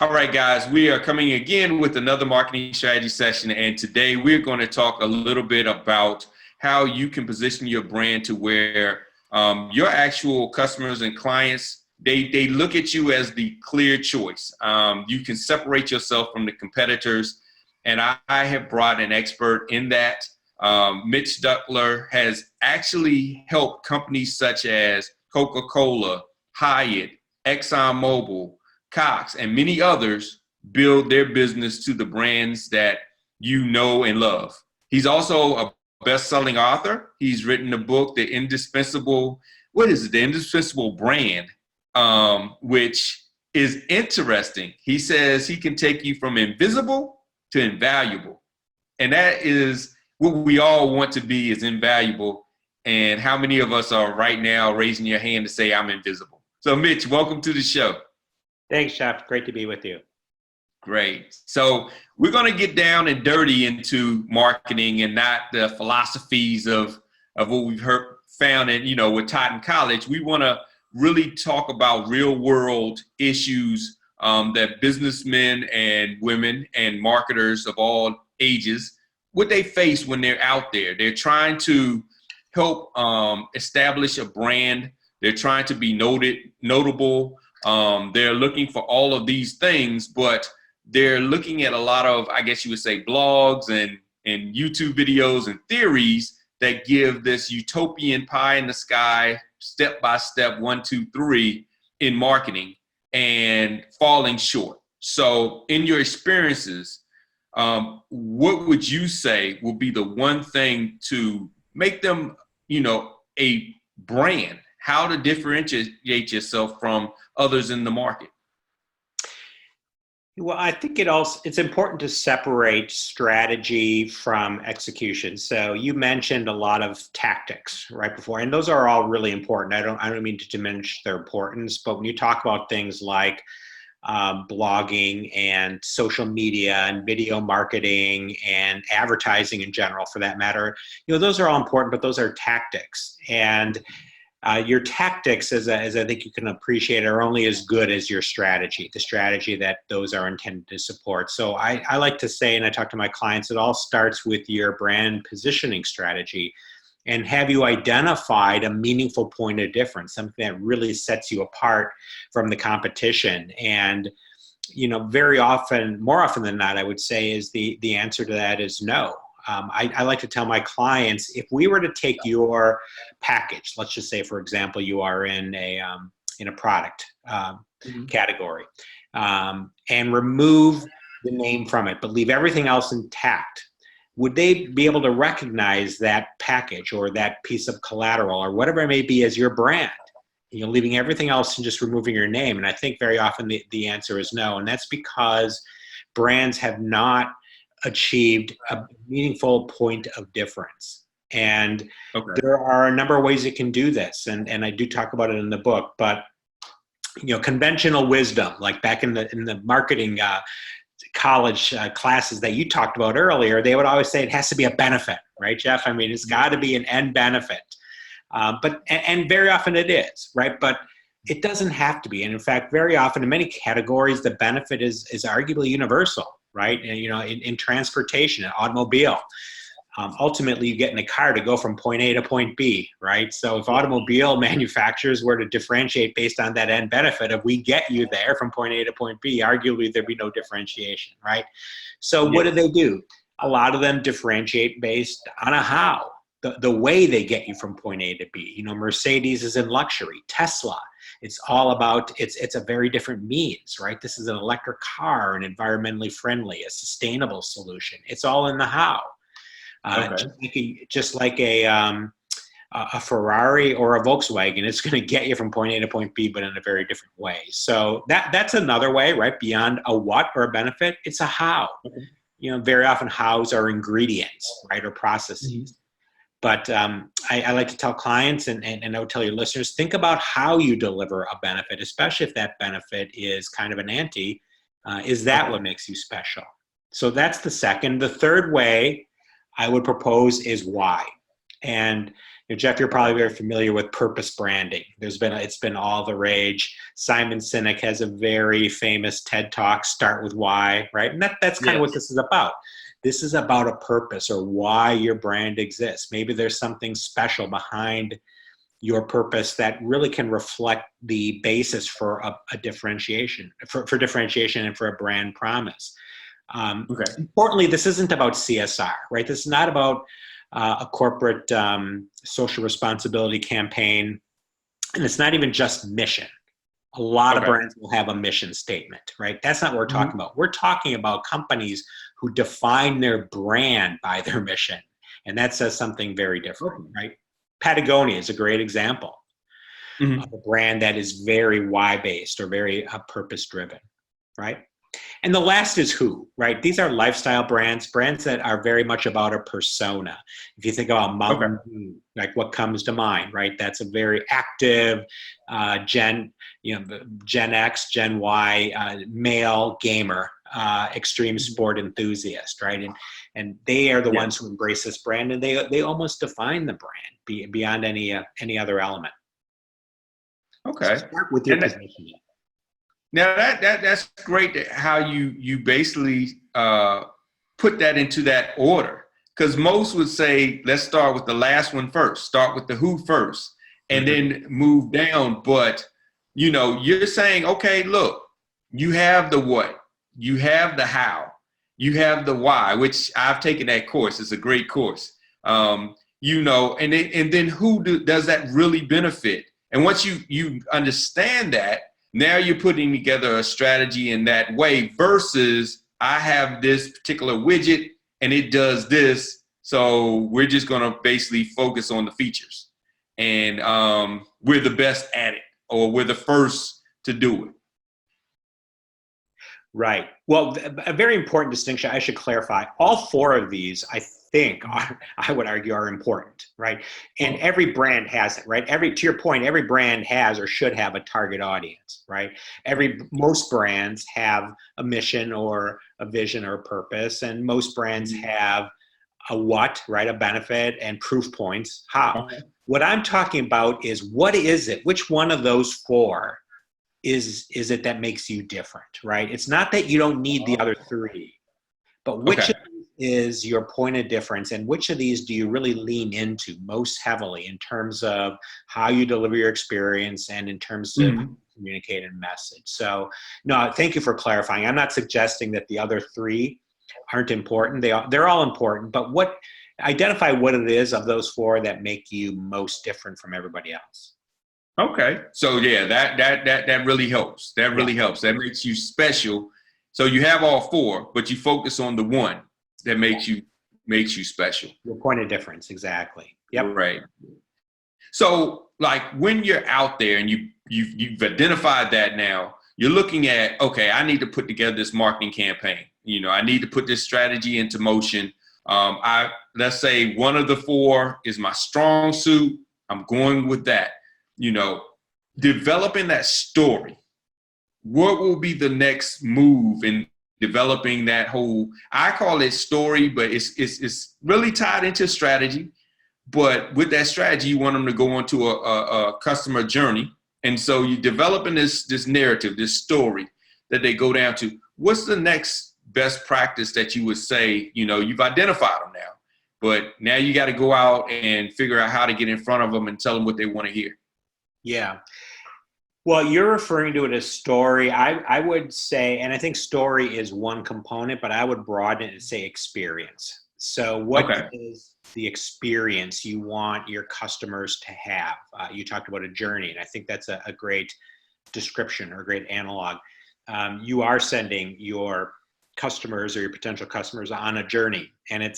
All right, guys, we are coming again with another marketing strategy session. And today we're going to talk a little bit about how you can position your brand to where your actual customers and clients, they look at you as the clear choice. You can separate yourself from the competitors. And I have brought an expert in that. Mitch Duckler has actually helped companies such as Coca-Cola, Hyatt, ExxonMobil, Cox, and many others build their business to the brands that you know and love. He's also a best-selling author. He's written a book, The Indispensable Brand, which is interesting. He says he can take you from invisible to invaluable. And that is what we all want to be, is invaluable. And how many of us are right now raising your hand to say, I'm invisible? So Mitch, welcome to the show. Thanks, Jeff. Great to be with you. Great. So we're going to get down and dirty into marketing and not the philosophies of what we've found in, with Totten College. We want to really talk about real world issues that businessmen and women and marketers of all ages, what they face when they're out there. They're trying to help establish a brand. They're trying to be notable. They're looking for all of these things, but they're looking at a lot of, I guess you would say, blogs and YouTube videos and theories that give this utopian pie in the sky, step-by-step, 1, 2, 3 in marketing, and falling short. So in your experiences, what would you say will be the one thing to make them, a brand? How to differentiate yourself from others in the market? Well, I think it's important to separate strategy from execution. So you mentioned a lot of tactics right before, and those are all really important. I don't mean to diminish their importance, but when you talk about things like blogging and social media and video marketing and advertising in general, for that matter, those are all important, but those are tactics. And your tactics, as I think you can appreciate, are only as good as your strategy, the strategy that those are intended to support. So I like to say, and I talk to my clients, it all starts with your brand positioning strategy. And have you identified a meaningful point of difference, something that really sets you apart from the competition? And, very often, more often than not, I would say is the answer to that is no. I like to tell my clients, if we were to take your package, let's just say, for example, you are in a product category, and remove the name from it, but leave everything else intact, would they be able to recognize that package or that piece of collateral or whatever it may be as your brand? Leaving everything else and just removing your name. And I think very often the answer is no. And that's because brands have not achieved a meaningful point of difference. And there are a number of ways it can do this. And I do talk about it in the book, but conventional wisdom, like back in the marketing college classes that you talked about earlier, they would always say it has to be a benefit, right, Jeff? I mean, it's got to be an end benefit. But very often it is, right? But it doesn't have to be. And in fact, very often in many categories, the benefit is arguably universal. Right? And, in transportation, an automobile, ultimately you get in a car to go from point A to point B, right? So if automobile manufacturers were to differentiate based on that end benefit, if we get you there from point A to point B, arguably there'd be no differentiation, right? So what do? A lot of them differentiate based on a how, the way they get you from point A to B. Mercedes is in luxury, Tesla. It's all about, it's a very different means, right? This is an electric car, an environmentally friendly, a sustainable solution. It's all in the how. Just like a Ferrari or a Volkswagen, it's going to get you from point A to point B, but in a very different way. So that's another way, right? Beyond a what or a benefit, it's a how. Very often hows are ingredients, right, or processes. But I like to tell clients, and I would tell your listeners, think about how you deliver a benefit, especially if that benefit is kind of an ante. Is that what makes you special? So that's the second. The third way I would propose is why. And Jeff, you're probably very familiar with purpose branding. It's been all the rage. Simon Sinek has a very famous TED Talk, Start with Why, right? And that's kind of what this is about. This is about a purpose or why your brand exists. Maybe there's something special behind your purpose that really can reflect the basis for a differentiation, for differentiation and for a brand promise. Importantly, this isn't about CSR, right? This is not about a corporate social responsibility campaign, and it's not even just mission. A lot of brands will have a mission statement, right? That's not what we're talking about. We're talking about companies who define their brand by their mission, and that says something very different, right? Patagonia is a great example of a brand that is very why-based or very purpose-driven, right? And the last is who, right? These are lifestyle brands that are very much about a persona. If you think about Mountain Dew, like what comes to mind, right? That's a very active Gen X, Gen Y, male gamer, extreme sport enthusiast, right? And they are the ones who embrace this brand, and they almost define the brand beyond any other element. Okay. So start with your positioning. Now that's great how you basically put that into that order, because most would say let's start with the last one first, start with the who first, and then move down. But you're saying, okay, look, you have the what, you have the how, you have the why, which I've taken that course. It's a great course. And then who does that really benefit? And once you understand that, now you're putting together a strategy in that way versus I have this particular widget and it does this. So we're just going to basically focus on the features, and we're the best at it, or we're the first to do it. Right. Well, a very important distinction, I should clarify, all four of these, I think, I would argue, are important, right? And every brand has it, right? To your point, every brand has or should have a target audience, right? Most brands have a mission or a vision or a purpose, and most brands have a what, right? A benefit and proof points, how. What I'm talking about is, what is it? Which one of those four is it that makes you different, right? It's not that you don't need the other three, but which of these is your point of difference, and which of these do you really lean into most heavily in terms of how you deliver your experience and in terms of communicating message. So no, thank you for clarifying. I'm not suggesting that the other three aren't important. They're all important, but identify what it is of those four that make you most different from everybody else. Okay. So yeah, that really helps. That really helps. That makes you special. So you have all four, but you focus on the one that makes you special. Your point of difference, exactly. Yep. Right. So like when you're out there and you've identified that, now you're looking at, okay, I need to put together this marketing campaign. I need to put this strategy into motion. Let's say one of the four is my strong suit. I'm going with that. Developing that story. What will be the next move in developing that whole, I call it story, but it's really tied into strategy. But with that strategy, you want them to go onto a customer journey. And so you're developing this narrative, this story that they go down to. What's the next best practice that you would say, you've identified them now, but now you got to go out and figure out how to get in front of them and tell them what they want to hear. Yeah. Well, you're referring to it as story. I would say, and I think story is one component, but I would broaden it and say experience. So what is the experience you want your customers to have? You talked about a journey, and I think that's a great description or a great analog. You are sending your customers or your potential customers on a journey, and it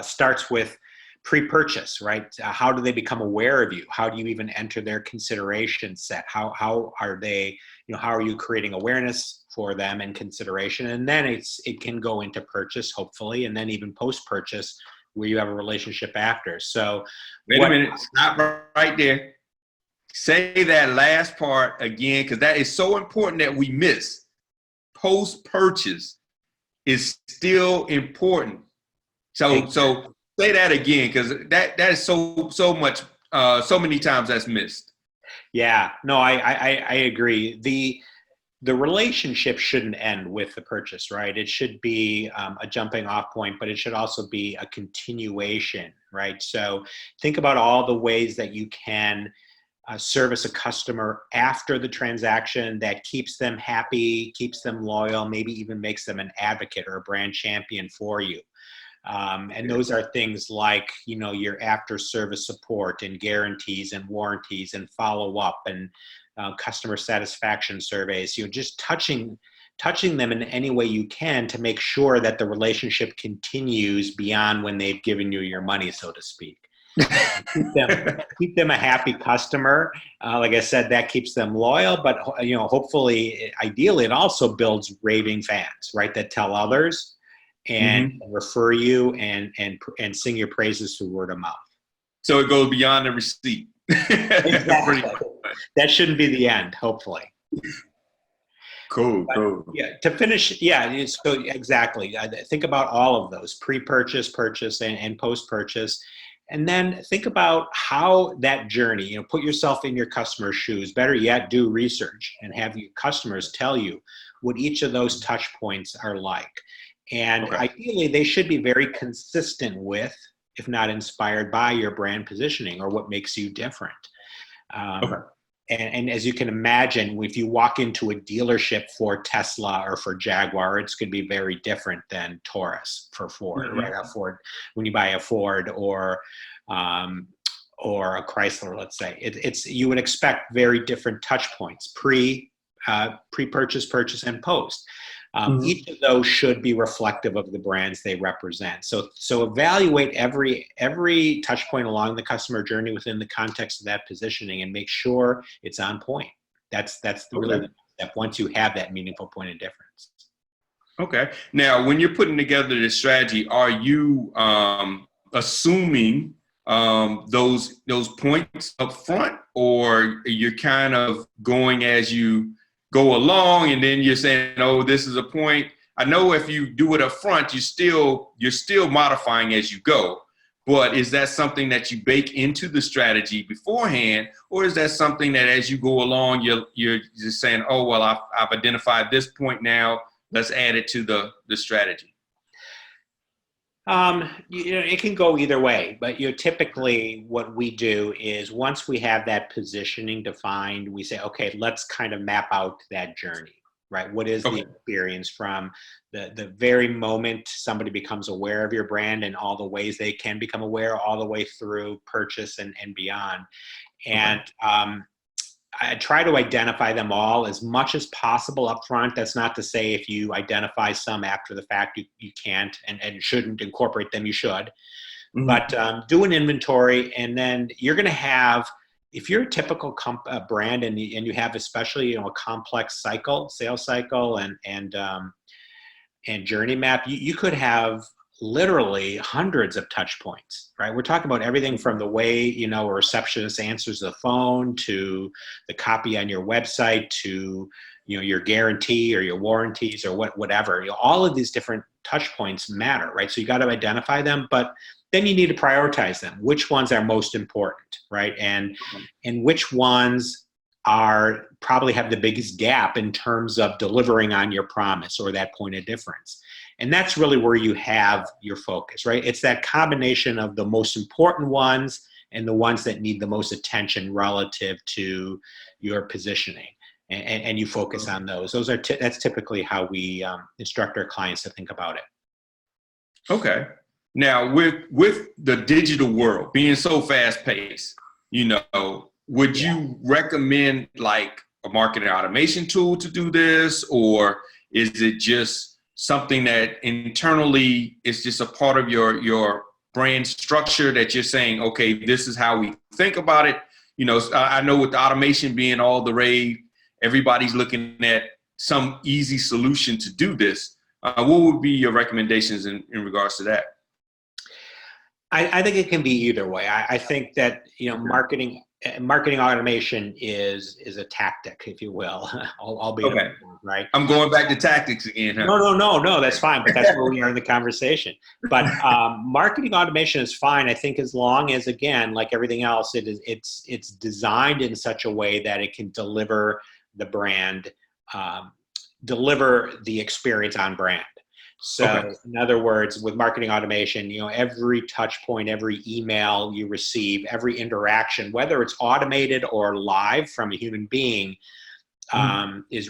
starts with pre-purchase, right? How do they become aware of you? How do you even enter their consideration set? How are they, how are you creating awareness for them and consideration? And then it can go into purchase, hopefully, and then even post-purchase where you have a relationship after. So wait a minute, stop right there. Say that last part again, because that is so important that we miss. Post-purchase is still important. So Say that again, because that is so much, so many times that's missed. Yeah, no, I agree. The relationship shouldn't end with the purchase, right? It should be a jumping off point, but it should also be a continuation, right? So think about all the ways that you can service a customer after the transaction that keeps them happy, keeps them loyal, maybe even makes them an advocate or a brand champion for you. And those are things like, your after service support and guarantees and warranties and follow up and customer satisfaction surveys, just touching them in any way you can to make sure that the relationship continues beyond when they've given you your money, so to speak. keep them a happy customer. Like I said, that keeps them loyal, but hopefully, ideally, it also builds raving fans, right? That tell others and refer you and sing your praises through word of mouth. So it goes beyond the receipt. Exactly. That shouldn't be the end, hopefully. Cool. Yeah, to finish, so exactly. Think about all of those: pre-purchase, purchase, and post-purchase. And then think about how that journey, put yourself in your customer's shoes. Better yet, do research and have your customers tell you what each of those touch points are like. And ideally, they should be very consistent with, if not inspired by, your brand positioning or what makes you different. And as you can imagine, if you walk into a dealership for Tesla or for Jaguar, it's going to be very different than Taurus for Ford, right? A Ford, when you buy a Ford or a Chrysler, let's say, you would expect very different touch points: pre-purchase, purchase, and post. Each of those should be reflective of the brands they represent. So evaluate every touch point along the customer journey within the context of that positioning and make sure it's on point. That's really the step once you have that meaningful point of difference. Okay. Now, when you're putting together this strategy, are you assuming those points up front, or you're kind of going as you go along, and then you're saying, "Oh, this is a point"? I know if you do it up front, you're still modifying as you go. But is that something that you bake into the strategy beforehand, or is that something that as you go along, you're just saying, "Oh, well, I've identified this point now. Let's add it to the strategy"? It can go either way, but typically what we do is once we have that positioning defined, we say, okay, let's kind of map out that journey, right? What is the experience from the very moment somebody becomes aware of your brand and all the ways they can become aware, all the way through purchase and beyond. And I try to identify them all as much as possible up front. That's not to say if you identify some after the fact, you can't and shouldn't incorporate them, you should. But do an inventory, and then you're going to have, if you're a typical brand and you have especially a complex sales cycle and journey map, you could have literally hundreds of touch points, right? We're talking about everything from the way, a receptionist answers the phone, to the copy on your website, to, your guarantee or your warranties or whatever. All of these different touch points matter, right? So you got to identify them, but then you need to prioritize them. Which ones are most important, right? And which ones probably have the biggest gap in terms of delivering on your promise or that point of difference. And that's really where you have your focus, right? It's that combination of the most important ones and the ones that need the most attention relative to your positioning. And you focus on those. That's typically how we instruct our clients to think about it. Okay. Now, with the digital world being so fast paced, would you recommend like a marketing automation tool to do this, or is it just something that internally is just a part of your brand structure that you're saying, okay, this is how we think about it? I know with the automation being all the rage, everybody's looking at some easy solution to do this. What would be your recommendations in regards to that? I think it can be either way. I think that, marketing marketing automation is a tactic, if you will, albeit Okay. right. I'm going back to tactics again, huh? No, that's fine. But that's where we are in the conversation. But marketing automation is fine, I think, as long as, again, like everything else, it's designed in such a way that it can deliver the brand, deliver the experience on brand. So in other words, with marketing automation, every touch point, every email you receive, every interaction, whether it's automated or live from a human being, it's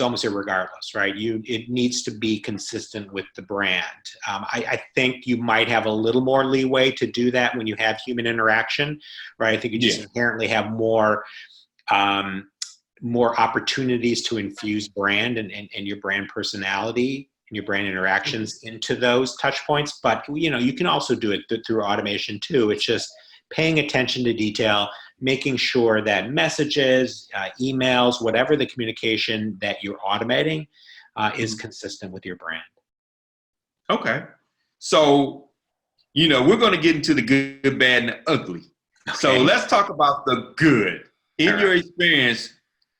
almost irregardless, right? It needs to be consistent with the brand. I think you might have a little more leeway to do that when you have human interaction, right? I think you just inherently have more opportunities to infuse brand and your brand personality and your brand interactions into those touch points. But you can also do it through automation too. It's just paying attention to detail, making sure that messages, emails, whatever the communication that you're automating is consistent with your brand. Okay. So, we're going to get into the good, bad, and the ugly. Okay. So let's talk about the good. In your experience,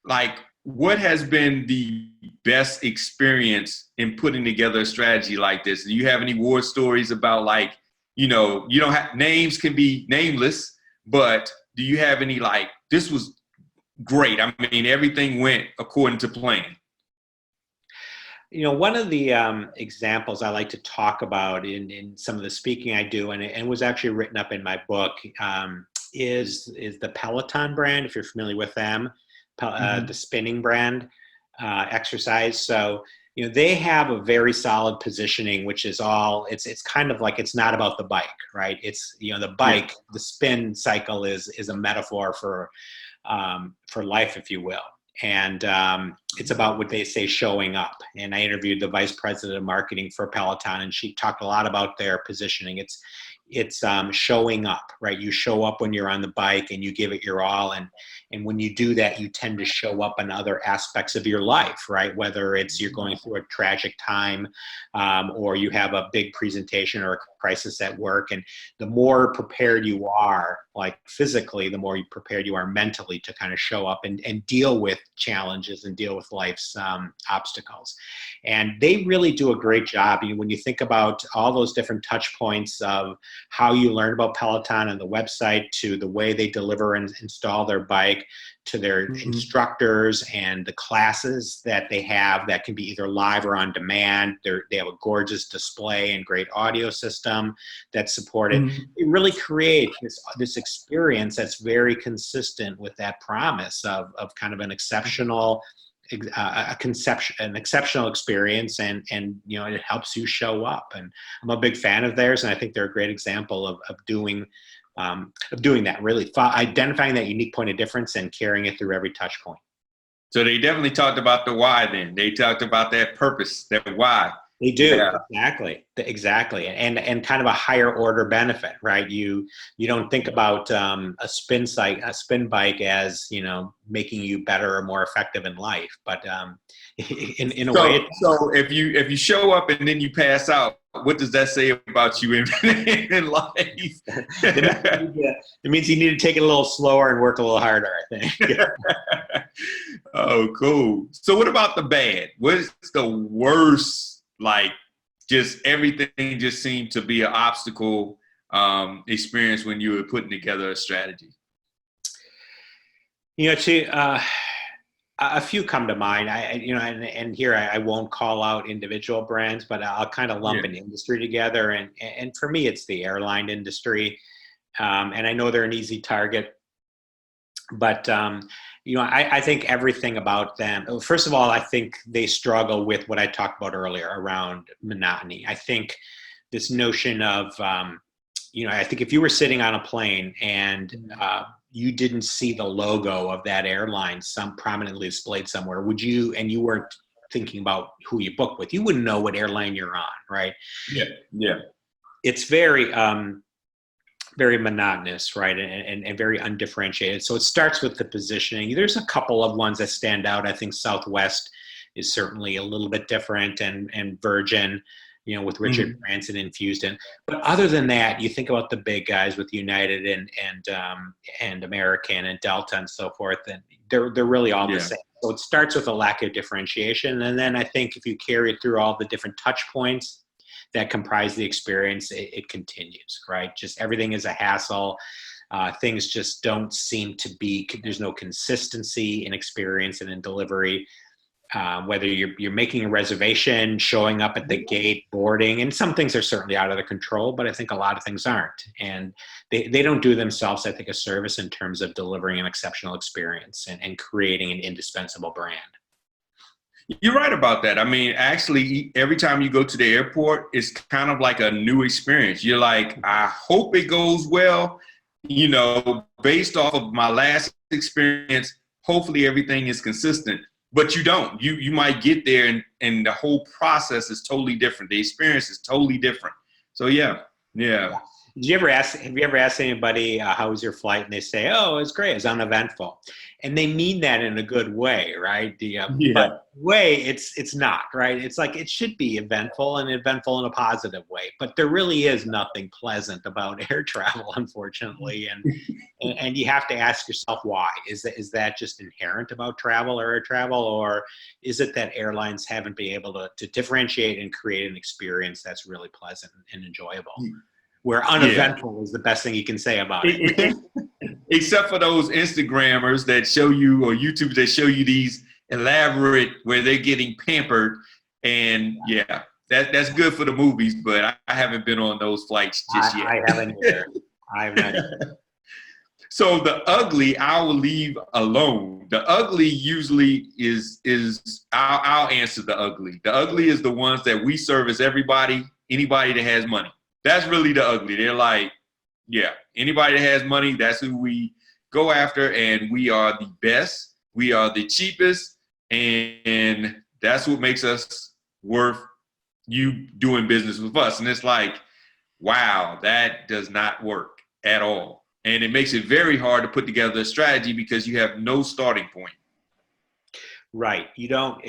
like, what has been the best experience in putting together a strategy like this? Do you have any war stories about, like, you don't have, names can be nameless, but do you have any, like, this was great, I mean, everything went according to plan? One of the examples I like to talk about in some of the speaking I do, and was actually written up in my book, is the Peloton brand, if you're familiar with them, the spinning brand, exercise. So, they have a very solid positioning, which is it's kind of like, it's not about the bike, right? It's, the bike, the spin cycle is a metaphor for life, if you will. And it's about what they say, showing up. And I interviewed the vice president of marketing for Peloton, and she talked a lot about their positioning. It's showing up, right? You show up when you're on the bike and you give it your all. And when you do that, you tend to show up in other aspects of your life, right? Whether it's you're going through a tragic time, or you have a big presentation or a crisis at work. And the more prepared you are, like physically, the more prepared you are mentally to kind of show up and deal with challenges and deal with life's obstacles. And they really do a great job. When you think about all those different touch points of how you learn about Peloton on the website, to the way they deliver and install their bike, to their instructors and the classes that they have that can be either live or on demand. They have a gorgeous display and great audio system that's supported. It really creates this experience that's very consistent with that promise of kind of an exceptional exceptional experience, and it helps you show up. And I'm a big fan of theirs, and I think they're a great example of doing that, really identifying that unique point of difference and carrying it through every touch point. So they definitely talked about the why. Then they talked about that purpose, that why. They do. Exactly, and kind of a higher order benefit, right? You don't think about a spin bike as making you better or more effective in life, but in a way. So if you show up and then you pass out, what does that say about you in life? It means you need to take it a little slower and work a little harder, I think. Oh, cool. So what about the bad? What is the worst? Like, just everything just seemed to be an obstacle experience when you were putting together a strategy. A few come to mind. And here I won't call out individual brands, but I'll kind of lump an industry together. And for me, it's the airline industry. And I know they're an easy target, but I think everything about them. First of all, I think they struggle with what I talked about earlier around monotony. I think this notion of, I think if you were sitting on a plane and you didn't see the logo of that airline prominently displayed somewhere, and you weren't thinking about who you booked with, you wouldn't know what airline you're on, right? Yeah. It's very very monotonous, right? And very undifferentiated. So it starts with the positioning. There's a couple of ones that stand out. I think Southwest is certainly a little bit different, and Virgin. with Richard Branson infused in. But other than that, you think about the big guys with United and American and Delta and so forth, and they're really all the same. So it starts with a lack of differentiation, and then I think if you carry it through all the different touch points that comprise the experience, it continues, right? Just everything is a hassle. Things just don't seem to be. There's no consistency in experience and in delivery. Whether you're making a reservation, showing up at the gate, boarding, and some things are certainly out of their control, but I think a lot of things aren't. And they don't do themselves, I think, a service in terms of delivering an exceptional experience and creating an indispensable brand. You're right about that. I mean, actually, every time you go to the airport, it's kind of like a new experience. You're like, I hope it goes well. Based off of my last experience, hopefully everything is consistent. But you don't. You might get there and the whole process is totally different. The experience is totally different. So yeah. Have you ever asked anybody how was your flight, and they say, "Oh, it's great. It's uneventful," and they mean that in a good way, right? But way it's not, right? It's like it should be eventful and eventful in a positive way, but there really is nothing pleasant about air travel, unfortunately, and you have to ask yourself why. Is that just inherent about travel or air travel, or is it that airlines haven't been able to differentiate and create an experience that's really pleasant and enjoyable? Where uneventful is the best thing you can say about it. Except for those Instagrammers that show you, or YouTubers that show you these elaborate, where they're getting pampered. And that's good for the movies, but I haven't been on those flights just yet. I haven't either. I have not either. So the ugly, I will leave alone. The ugly usually is I'll answer the ugly. The ugly is the ones that we service anybody that has money. That's really the ugly. They're like, anybody that has money, that's who we go after, and we are the best. We are the cheapest, and that's what makes us worth you doing business with us. And it's like, wow, that does not work at all. And it makes it very hard to put together a strategy because you have no starting point. Right. You don't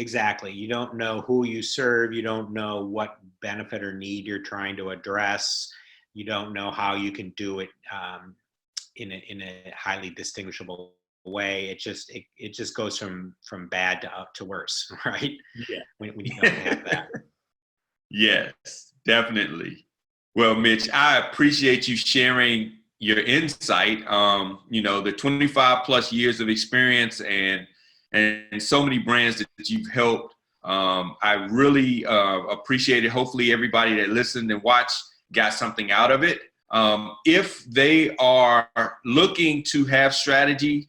know who you serve. You don't know what benefit or need you're trying to address. You don't know how you can do it in a highly distinguishable way. It just goes from bad to up to worse, right? Yeah. When you don't have that. Yes, definitely. Well, Mitch, I appreciate you sharing your insight. The 25 plus years of experience and so many brands that you've helped. I really appreciate it. Hopefully everybody that listened and watched got something out of it. If they are looking to have strategy,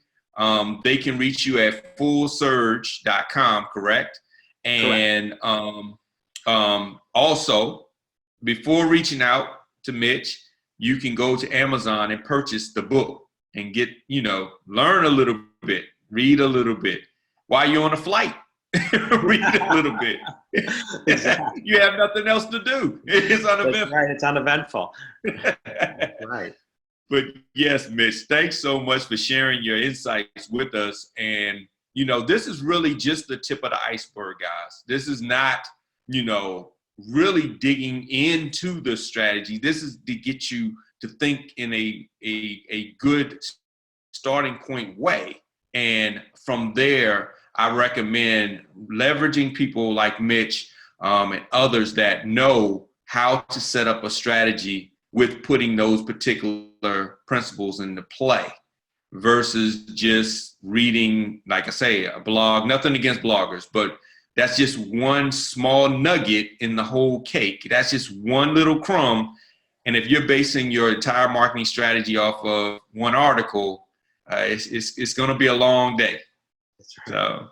they can reach you at fullsurge.com, correct? And also, before reaching out to Mitch, you can go to Amazon and purchase the book and get, learn a little bit, read a little bit. While you're on a flight, read a little bit. Exactly. You have nothing else to do. It's uneventful. Right, it's uneventful. Right. But yes, Mitch, thanks so much for sharing your insights with us. And, this is really just the tip of the iceberg, guys. This is not, really digging into the strategy. This is to get you to think in a good starting point way. And from there, I recommend leveraging people like Mitch and others that know how to set up a strategy with putting those particular principles into play versus just reading, like I say, a blog. Nothing against bloggers, but that's just one small nugget in the whole cake. That's just one little crumb. And if you're basing your entire marketing strategy off of one article, it's going to be a long day. So,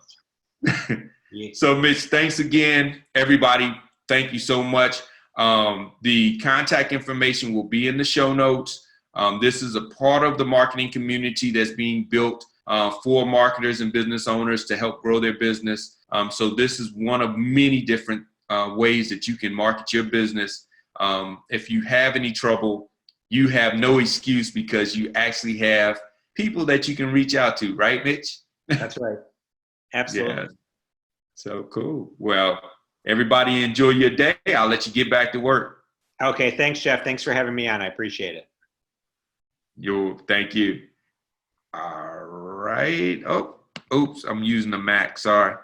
so Mitch, thanks again, everybody. Thank you so much. The contact information will be in the show notes. This is a part of the marketing community that's being built for marketers and business owners to help grow their business. So this is one of many different ways that you can market your business. If you have any trouble, you have no excuse because you actually have people that you can reach out to, right, Mitch? That's right. Absolutely. Yeah. So cool. Well, Everybody enjoy your day. I'll let you get back to work. Okay, thanks, Jeff. Thanks for having me on. I appreciate it. Thank you. All right. Oh, oops, I'm using the Mac. Sorry.